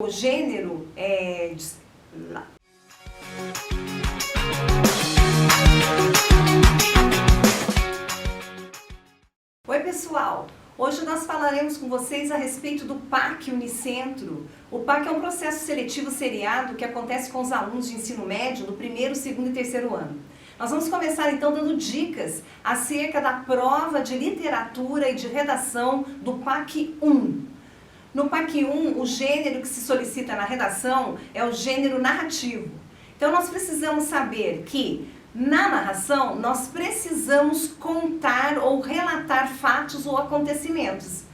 O gênero é... Oi pessoal, hoje nós falaremos com vocês a respeito do PAC Unicentro. O PAC é um processo seletivo seriado que acontece com os alunos de ensino médio do primeiro, segundo e terceiro ano. Nós vamos começar então dando dicas acerca da prova de literatura e de redação do PAC 1. No PAC 1, o gênero que se solicita na redação é o gênero narrativo. Então nós precisamos saber que na narração nós precisamos contar ou relatar fatos ou acontecimentos.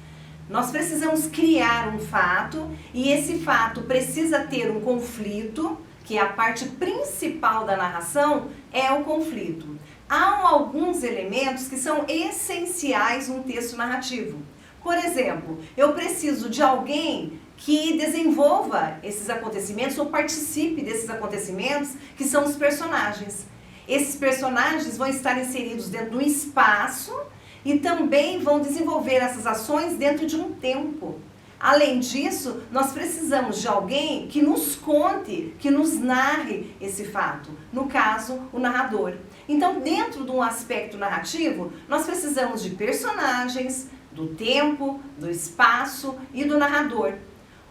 Nós precisamos criar um fato e esse fato precisa ter um conflito, que é a parte principal da narração, é o conflito. Há alguns elementos que são essenciais num texto narrativo. Por exemplo, eu preciso de alguém que desenvolva esses acontecimentos ou participe desses acontecimentos, que são os personagens. Esses personagens vão estar inseridos dentro de um espaço e também vão desenvolver essas ações dentro de um tempo. Além disso, nós precisamos de alguém que nos conte, que nos narre esse fato. No caso, o narrador. Então, dentro de um aspecto narrativo, nós precisamos de personagens, do tempo, do espaço e do narrador.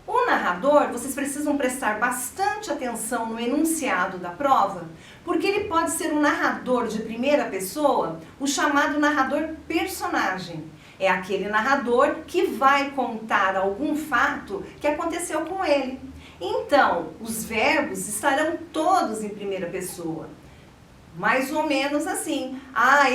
O narrador, vocês precisam prestar bastante atenção no enunciado da prova, porque ele pode ser um narrador de primeira pessoa, o chamado narrador personagem. É aquele narrador que vai contar algum fato que aconteceu com ele. Então, os verbos estarão todos em primeira pessoa. Mais ou menos assim,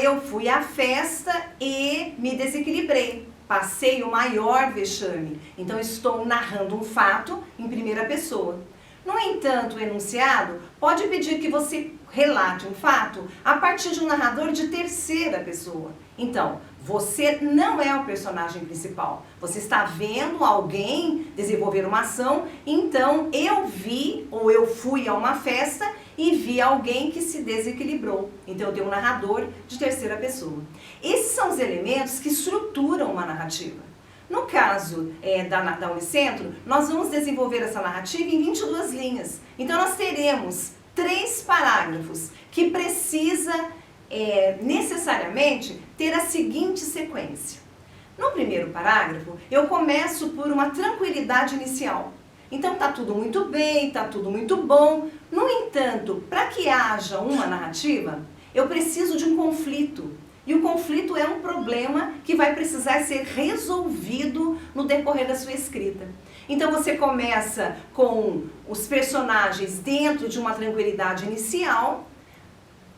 eu fui à festa e me desequilibrei, passei o maior vexame. Então estou narrando um fato em primeira pessoa. No entanto, o enunciado pode pedir que você relate um fato a partir de um narrador de terceira pessoa. Então, você não é o personagem principal. Você está vendo alguém desenvolver uma ação, então eu vi ou eu fui a uma festa e vi alguém que se desequilibrou. Então eu tenho um narrador de terceira pessoa. Esses são os elementos que estruturam uma narrativa. No caso da Unicentro, nós vamos desenvolver essa narrativa em 22 linhas. Então nós teremos 3 parágrafos que precisa necessariamente ter a seguinte sequência. No primeiro parágrafo, eu começo por uma tranquilidade inicial. Então tá tudo muito bem, tá tudo muito bom. No entanto, para que haja uma narrativa, eu preciso de um conflito. E o conflito é um problema que vai precisar ser resolvido no decorrer da sua escrita. Então você começa com os personagens dentro de uma tranquilidade inicial,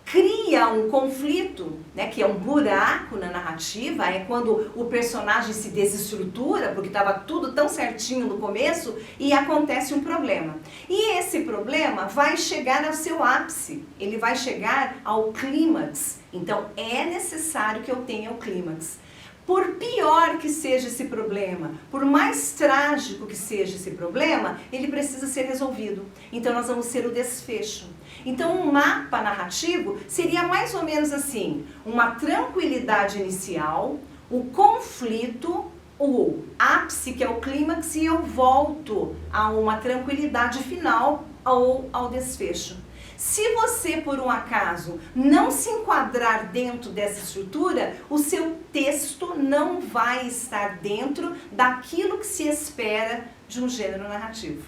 cria um conflito, que é um buraco na narrativa, é quando o personagem se desestrutura, porque estava tudo tão certinho no começo, e acontece um problema. E esse problema vai chegar ao seu ápice, ele vai chegar ao clímax. Então é necessário que eu tenha o clímax. Por pior que seja esse problema, por mais trágico que seja esse problema, ele precisa ser resolvido. Então nós vamos ter o desfecho. Então um mapa narrativo seria mais ou menos assim, uma tranquilidade inicial, o conflito, o ápice que é o clímax e eu volto a uma tranquilidade final ou ao desfecho. Se você, por um acaso, não se enquadrar dentro dessa estrutura, o seu texto não vai estar dentro daquilo que se espera de um gênero narrativo.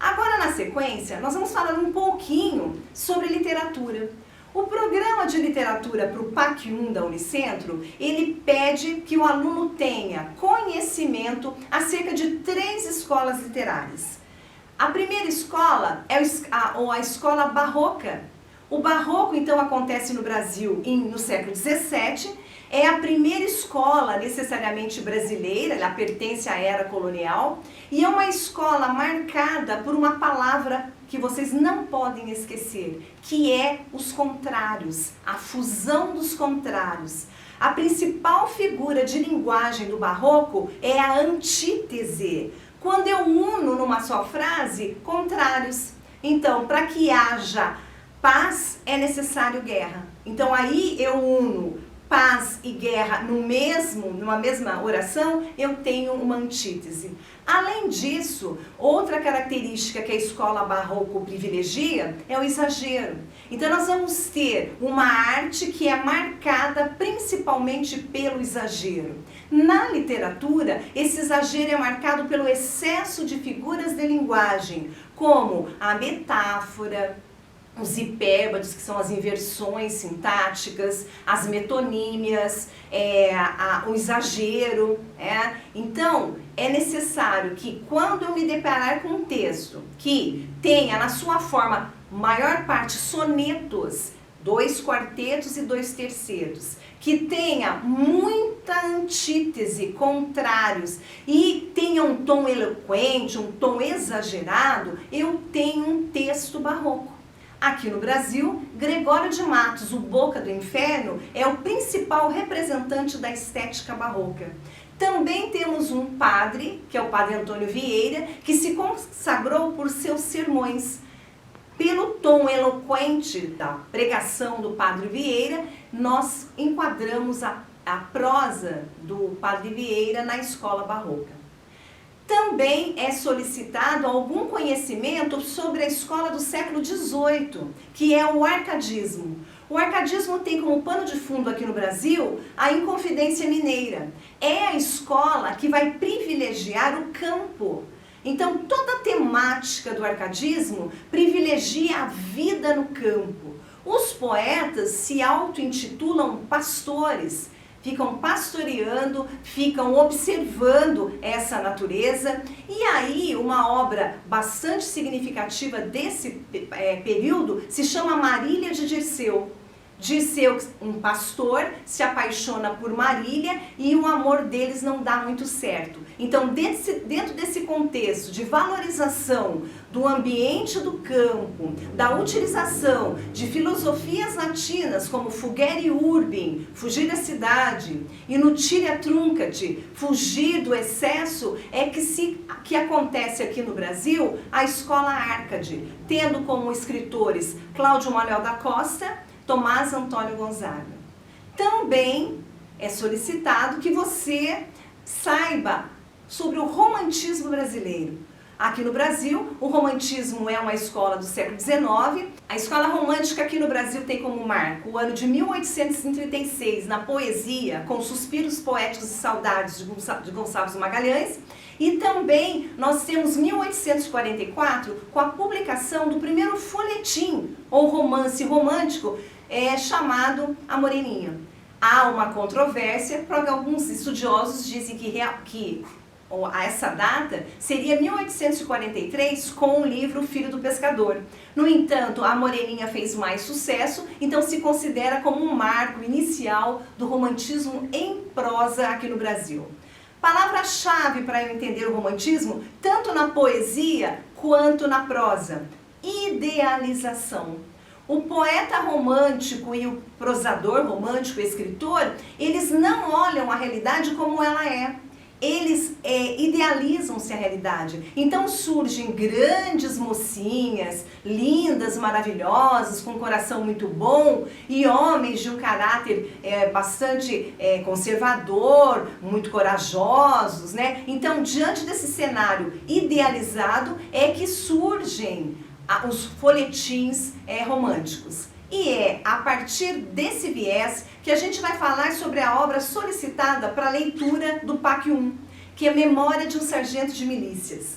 Agora, na sequência, nós vamos falar um pouquinho sobre literatura. O programa de literatura para o PAC 1 da Unicentro, ele pede que o aluno tenha conhecimento acerca de 3 escolas literárias. A primeira escola é a escola barroca. O barroco, então, acontece no Brasil no século XVII. É a primeira escola necessariamente brasileira, ela pertence à era colonial. E é uma escola marcada por uma palavra que vocês não podem esquecer, que é os contrários, a fusão dos contrários. A principal figura de linguagem do barroco é a antítese. Quando eu uno numa só frase, contrários. Então, para que haja paz, é necessário guerra. Então, aí eu uno paz e guerra numa mesma oração, eu tenho uma antítese. Além disso, outra característica que a escola barroco privilegia é o exagero. Então nós vamos ter uma arte que é marcada principalmente pelo exagero. Na literatura, esse exagero é marcado pelo excesso de figuras de linguagem, como a metáfora, os hipérbatos, que são as inversões sintáticas, as metonímias, o exagero. Então, é necessário que quando eu me deparar com um texto que tenha na sua forma, maior parte, sonetos, 2 quartetos e 2 tercetos, que tenha muita antítese, contrários, e tenha um tom eloquente, um tom exagerado, eu tenho um texto barroco. Aqui no Brasil, Gregório de Matos, o Boca do Inferno, é o principal representante da estética barroca. Também temos um padre, que é o padre Antônio Vieira, que se consagrou por seus sermões. Pelo tom eloquente da pregação do padre Vieira, nós enquadramos a prosa do padre Vieira na escola barroca. Também é solicitado algum conhecimento sobre a escola do século XVIII, que é o arcadismo. O arcadismo tem como pano de fundo aqui no Brasil a Inconfidência Mineira. É a escola que vai privilegiar o campo. Então, toda a temática do arcadismo privilegia a vida no campo. Os poetas se auto-intitulam pastores. Ficam pastoreando, ficam observando essa natureza. E aí, uma obra bastante significativa desse período se chama Marília de Dirceu. Dirceu, um pastor, se apaixona por Marília e o amor deles não dá muito certo. Então, dentro desse contexto de valorização do ambiente do campo, da utilização de filosofias latinas como fugere urbem, fugir da cidade, e nutilia truncat, fugir do excesso, é que acontece aqui no Brasil a escola Arcade, tendo como escritores Cláudio Manuel da Costa, Tomás Antônio Gonzaga. Também é solicitado que você saiba sobre o romantismo brasileiro. Aqui no Brasil, o romantismo é uma escola do século XIX. A escola romântica aqui no Brasil tem como marco o ano de 1836, na poesia, com Suspiros Poéticos e Saudades de Gonçalves Magalhães. E também nós temos 1844, com a publicação do primeiro folhetim, ou romance romântico, chamado A Moreninha. Há uma controvérsia, porque alguns estudiosos dizem que essa data seria 1843 com o livro Filho do Pescador. No entanto, A Moreninha fez mais sucesso, então se considera como um marco inicial do romantismo em prosa aqui no Brasil. Palavra-chave para eu entender o romantismo, tanto na poesia quanto na prosa: idealização. O poeta romântico e o prosador romântico, o escritor, eles não olham a realidade como ela é. Eles idealizam-se a realidade. Então surgem grandes mocinhas, lindas, maravilhosas, com um coração muito bom, e homens de um caráter bastante conservador, muito corajosos, né? Então, diante desse cenário idealizado, é que surgem os folhetins românticos. E é a partir desse viés que a gente vai falar sobre a obra solicitada para leitura do PAC 1, que é Memória de um Sargento de Milícias.